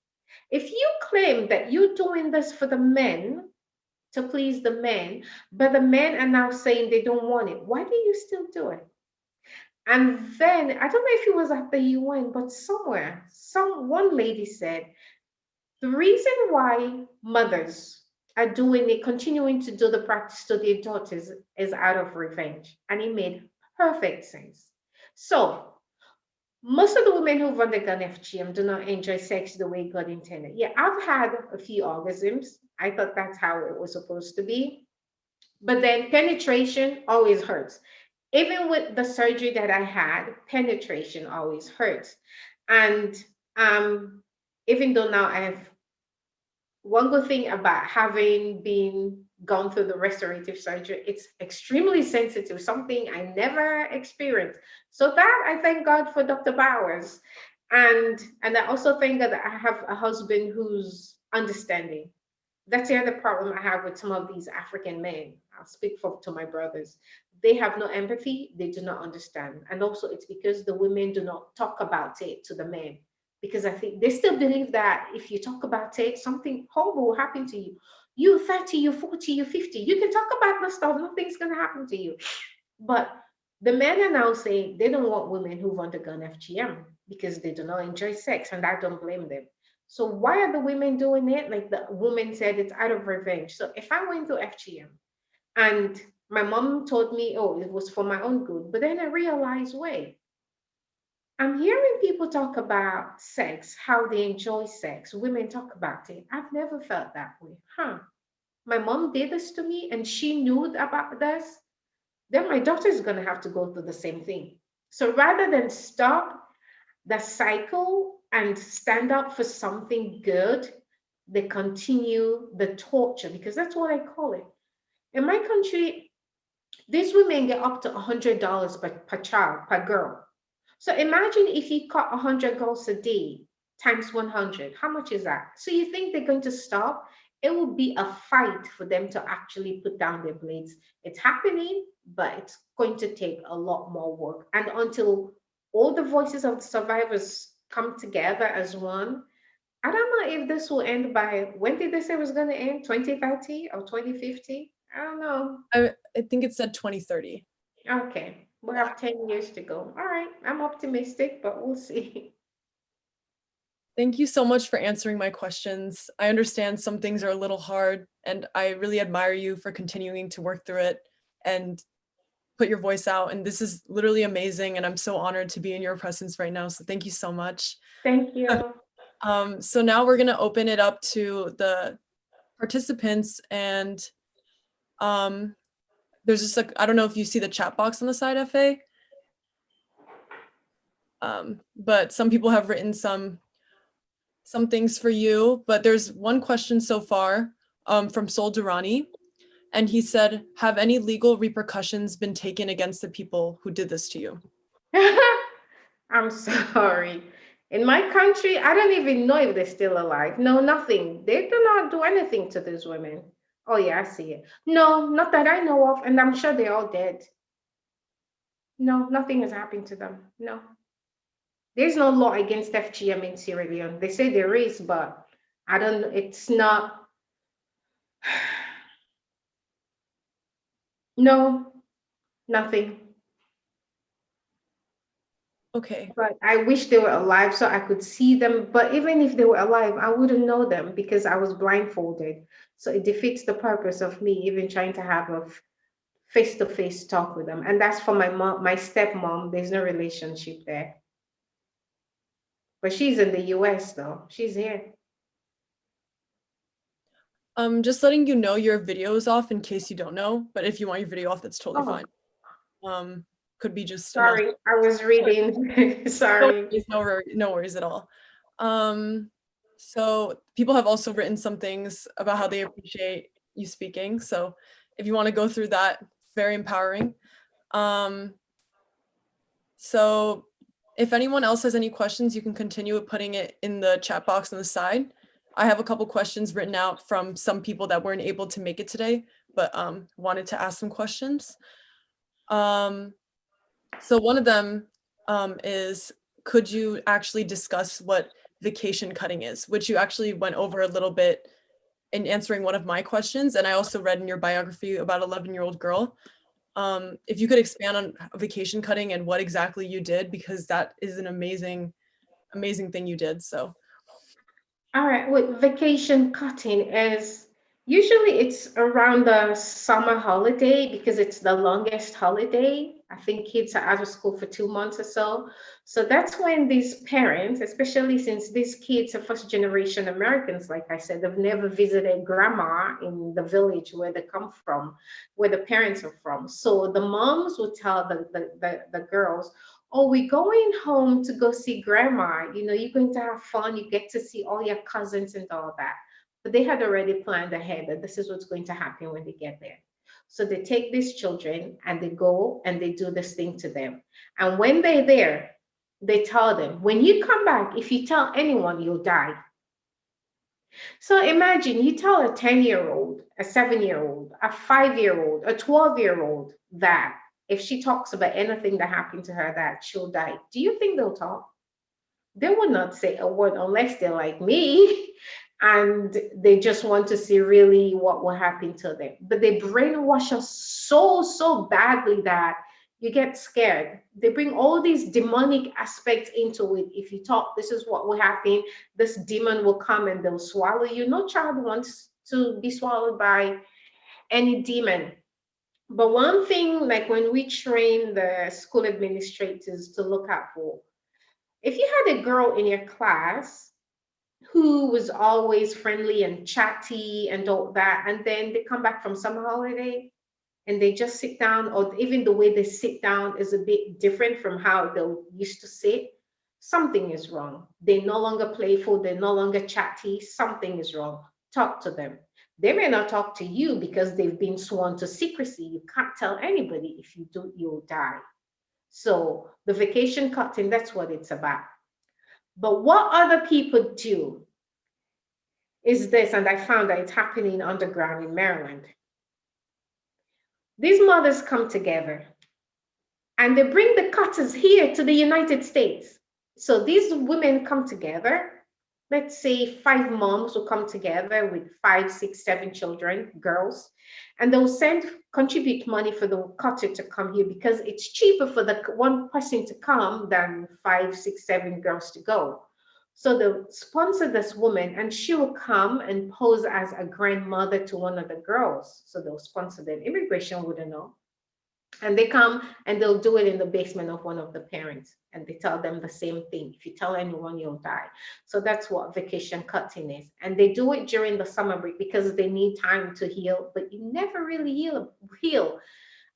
if you claim that you're doing this for the men, to please the men, but the men are now saying they don't want it, why do you still do it? And then I don't know if it was at the UN, but somewhere, one lady said, the reason why mothers are doing it, continuing to do the practice to their daughters, is out of revenge. And it made perfect sense. So most of the women who've undergone FGM do not enjoy sex the way God intended. Yeah, I've had a few orgasms. I thought that's how it was supposed to be. But then penetration always hurts. Even with the surgery that I had, penetration always hurts. And even though now I have, one good thing about having been gone through the restorative surgery, it's extremely sensitive, something I never experienced. So that I thank God for Dr. Bowers. And I also thank God that I have a husband who's understanding. That's the other problem I have with some of these African men. I'll speak to my brothers. They have no empathy. They do not understand. And also it's because the women do not talk about it to the men. Because I think they still believe that if you talk about it, something horrible will happen to you. You're 30, you're 40, you're 50. You can talk about the stuff. Nothing's going to happen to you. But the men are now saying they don't want women who've undergone FGM because they do not enjoy sex. And I don't blame them. So why are the women doing it? Like the woman said, it's out of revenge. So if I went through FGM and my mom told me, oh, it was for my own good, but then I realized, wait, I'm hearing people talk about sex, how they enjoy sex. Women talk about it. I've never felt that way. My mom did this to me and she knew about this. Then my daughter's going to have to go through the same thing. So rather than stop the cycle and stand up for something good, they continue the torture, because that's what I call it. In my country, these women get up to $100 per child, per girl. So imagine if you cut 100 girls a day times 100, how much is that? So you think they're going to stop? It will be a fight for them to actually put down their blades. It's happening, but it's going to take a lot more work. And until all the voices of the survivors come together as one, I don't know if this will end by, when did they say it was going to end? 2030 or 2050? I don't know. I think it said 2030. Okay. We have 10 years to go. All right. I'm optimistic, but we'll see. Thank you so much for answering my questions. I understand some things are a little hard, and I really admire you for continuing to work through it and put your voice out. And this is literally amazing, and I'm so honored to be in your presence right now. So thank you so much. Thank you. So now we're going to open it up to the participants, and there's just like, I don't know if you see the chat box on the side, FA, but some people have written some things for you, but there's one question so far from Sol Durrani, and he said, have any legal repercussions been taken against the people who did this to you? I'm sorry. In my country, I don't even know if they're still alive. No, nothing. They do not do anything to these women. Oh, yeah, I see it. No, not that I know of. And I'm sure they're all dead. No, nothing has happened to them. No. There's no law against FGM in Sierra Leone. They say there is, but I don't know. It's not. No, nothing. Okay. But I wish they were alive so I could see them. But even if they were alive, I wouldn't know them because I was blindfolded. So it defeats the purpose of me even trying to have a face-to-face talk with them. And that's for my mom, my stepmom. There's no relationship there. But she's in the US though. She's here. Just letting you know your video is off in case you don't know, but if you want your video off, that's totally Oh, fine. Could be just a sorry, I was reading. no Sorry. worries, no worries at all. So people have also written some things about how they appreciate you speaking. So if you want to go through that, very empowering. So if anyone else has any questions, you can continue putting it in the chat box on the side. I have a couple questions written out from some people that weren't able to make it today, but wanted to ask some questions. So one of them is, could you actually discuss what vacation cutting is, which you actually went over a little bit in answering one of my questions. And I also read in your biography about 11-year-old girl. If you could expand on vacation cutting and what exactly you did, because that is an amazing thing you did. So All right, with vacation cutting is usually it's around the summer holiday because it's the longest holiday. I think kids are out of school for 2 months or so. So that's when these parents, especially since these kids are first generation Americans, like I said, they've never visited grandma in the village where they come from, where the parents are from. So the moms would tell the girls, oh, we're going home to go see grandma. You know, you're going to have fun. You get to see all your cousins and all that. But they had already planned ahead that this is what's going to happen when they get there. So they take these children and they go and they do this thing to them. And when they're there, they tell them, when you come back, if you tell anyone, you'll die. So imagine you tell a 10-year-old, a 7-year-old, a 5-year-old, a 12-year-old that if she talks about anything that happened to her, that she'll die. Do you think they'll talk? They will not say a word unless they're like me and they just want to see really what will happen to them. But they brainwash us so badly that you get scared. They bring all these demonic aspects into it. If you talk, this is what will happen. This demon will come and they'll swallow you. No child wants to be swallowed by any demon. But one thing, like when we train the school administrators to look out for, if you had a girl in your class who was always friendly and chatty and all that, and then they come back from summer holiday and they just sit down, or even the way they sit down is a bit different from how they used to sit, something is wrong. They're no longer playful, they're no longer chatty, something is wrong. Talk to them. They may not talk to you because they've been sworn to secrecy. You can't tell anybody. If you do, you'll die. So the vacation cutting, that's what it's about. But what other people do is this, and I found that it's happening underground in Maryland. These mothers come together and they bring the cutters here to the United States. So these women come together. Let's say 5 moms will come together with 5, 6, 7 children, girls, and they'll contribute money for the cutter to come here because it's cheaper for the one person to come than 5, 6, 7 girls to go. So they'll sponsor this woman and she will come and pose as a grandmother to one of the girls. So they'll sponsor them. Immigration wouldn't know. And they come and they'll do it in the basement of one of the parents. And they tell them the same thing. If you tell anyone, you'll die. So that's what vacation cutting is. And they do it during the summer break because they need time to heal, but you never really heal.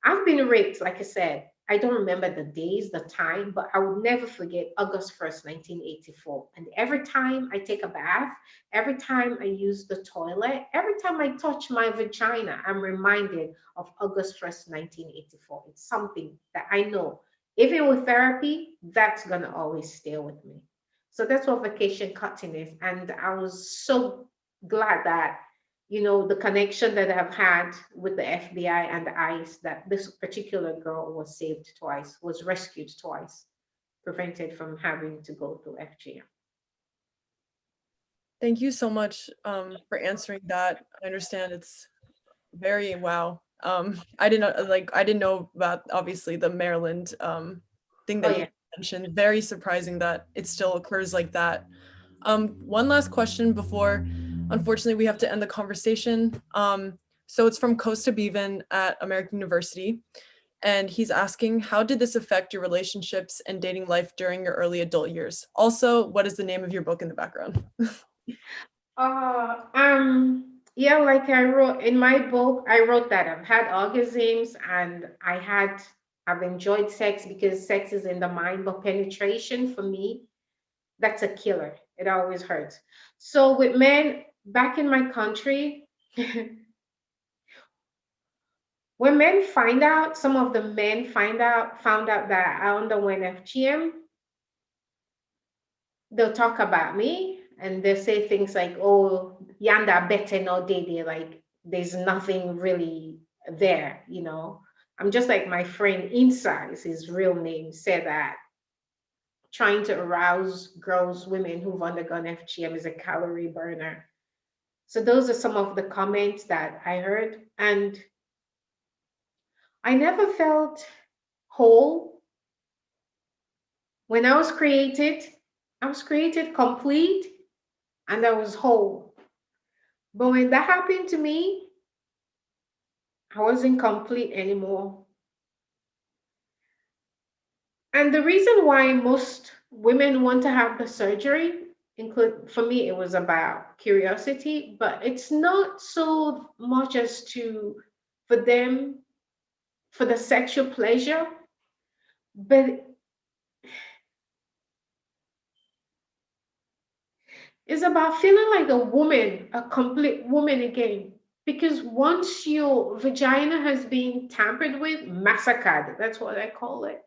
I've been raped, like I said. I don't remember the days, the time, but I will never forget August 1st, 1984. And every time I take a bath, every time I use the toilet, every time I touch my vagina, I'm reminded of August 1st, 1984. It's something that I know, even with therapy, that's going to always stay with me. So that's what vacation cutting is. And I was so glad that the connection that I've had with the FBI and the ICE, that this particular girl was saved twice, was rescued twice, prevented from having to go through FGM. thank you so much for answering that. I understand it's very wow. I didn't know about obviously the Maryland thing that you mentioned. Very surprising that it still occurs like that. One last question before, unfortunately, we have to end the conversation. So it's from Costa Bevan at American University. And he's asking, how did this affect your relationships and dating life during your early adult years? Also, what is the name of your book in the background? Yeah, like I wrote in my book, I wrote that I've had orgasms and I've enjoyed sex because sex is in the mind, but penetration for me, that's a killer. It always hurts. So with men back in my country, when men find out, some of the men found out that I underwent FGM, they'll talk about me and they'll say things like, oh, Yanda better no day, like there's nothing really there, you know. I'm just like my friend Insa is his real name, said that trying to arouse girls, women who've undergone FGM is a calorie burner. So those are some of the comments that I heard. And I never felt whole when I was created complete and I was whole. But when that happened to me, I wasn't complete anymore. And the reason why most women want to have the surgery, include for me, it was about curiosity, but it's not so much as to for them for the sexual pleasure, but it's about feeling like a woman, a complete woman again. Because once your vagina has been tampered with, massacred, that's what I call it.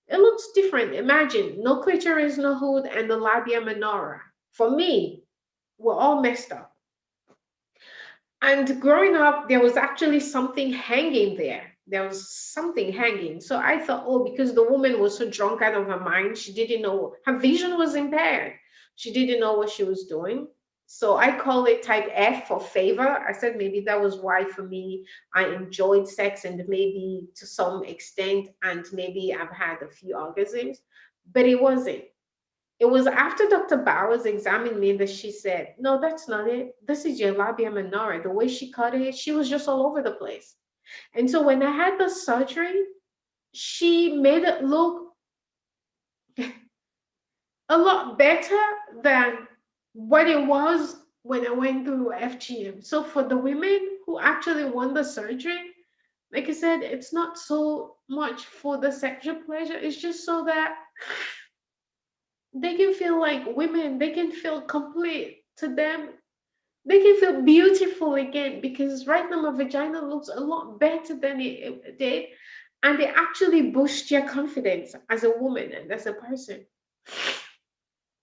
It looks different. Imagine no clitoris, no hood, and the labia minora. For me, we're all messed up. And growing up, there was actually something hanging there. There was something hanging. So I thought, oh, because the woman was so drunk out of her mind, she didn't know, her vision was impaired. She didn't know what she was doing. So I call it type F for favor. I said maybe that was why for me, I enjoyed sex and maybe to some extent, and maybe I've had a few orgasms, but it wasn't. It was after Dr. Bowers examined me that she said, no, that's not it. This is your labia minora. The way she cut it, she was just all over the place. And so when I had the surgery, she made it look a lot better than what it was when I went through FGM. So for the women who actually want the surgery, like I said, it's not so much for the sexual pleasure. It's just so that they can feel like women, they can feel complete to them. They can feel beautiful again because right now my vagina looks a lot better than it did. And they actually boost your confidence as a woman and as a person.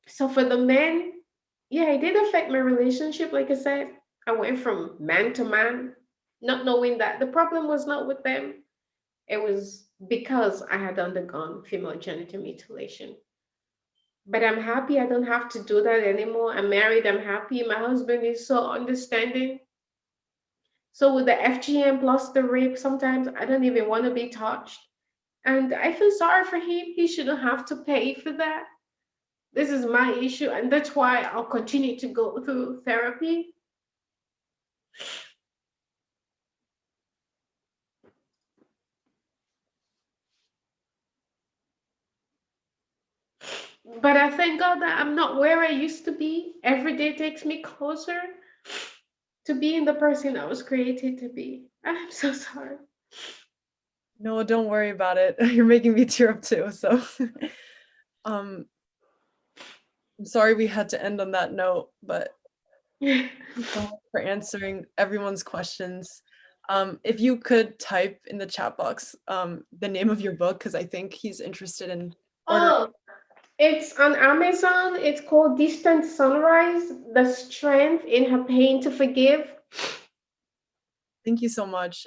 So for the men, yeah, it did affect my relationship. Like I said, I went from man to man, not knowing that the problem was not with them. It was because I had undergone female genital mutilation. But I'm happy I don't have to do that anymore. I'm married, I'm happy. My husband is so understanding. So with the FGM plus the rape, sometimes I don't even want to be touched. And I feel sorry for him. He shouldn't have to pay for that. This is my issue. And that's why I'll continue to go through therapy. But I thank God that I'm not where I used to be. Every day takes me closer to being the person I was created to be. I'm so sorry. No, don't worry about it. You're making me tear up too. So I'm sorry we had to end on that note, but thank you so much for answering everyone's questions. If you could type in the chat box the name of your book, because I think he's interested in ordering. Oh, it's on Amazon. It's called Distant Sunrise, The Strength in Her Pain to Forgive. Thank you so much.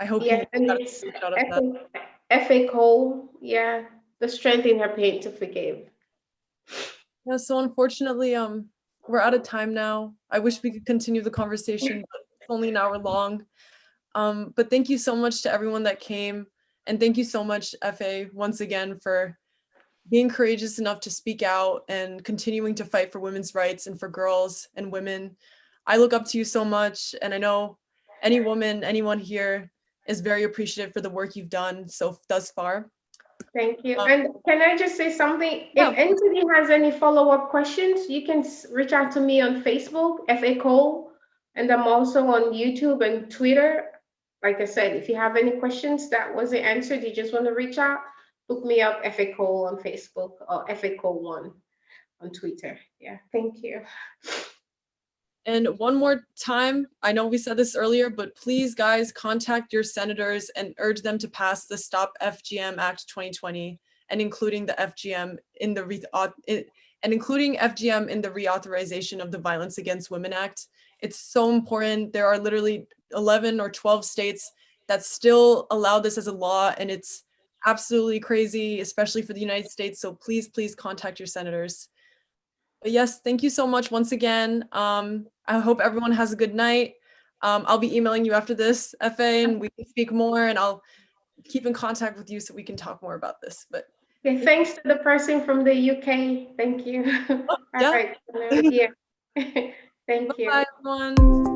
I hope Yeah, you and got a it's message out of that. F.A. Cole. Yeah, The Strength in Her Pain to Forgive. Yeah, so unfortunately, we're out of time now. I wish we could continue the conversation, but it's only an hour long. But thank you so much to everyone that came. And thank you so much, FA, once again, for being courageous enough to speak out and continuing to fight for women's rights and for girls and women. I look up to you so much, and I know any woman, anyone here is very appreciative for the work you've done thus far. Thank you. And can I just say something? Yeah. If anybody has any follow-up questions, you can reach out to me on Facebook, F.A. Cole, And I'm also on YouTube and Twitter. Like I said, if you have any questions that wasn't answered, you just want to reach out, look me up, FA Cole on Facebook or FA Cole1 on Twitter. Yeah, thank you. And one more time, I know we said this earlier, but please, guys, contact your senators and urge them to pass the Stop FGM Act 2020 and including the FGM in the FGM in the reauthorization of the Violence Against Women Act. It's so important. There are literally 11 or 12 states that still allow this as a law, and it's absolutely crazy, especially for the United States. So please, please contact your senators. But yes, thank you so much once again. I hope everyone has a good night. I'll be emailing you after this, FA, and we can speak more, and I'll keep in contact with you so we can talk more about this. But okay, thanks to the person from the UK. Thank you. All yeah. right. Yeah. Thank you. Bye, everyone.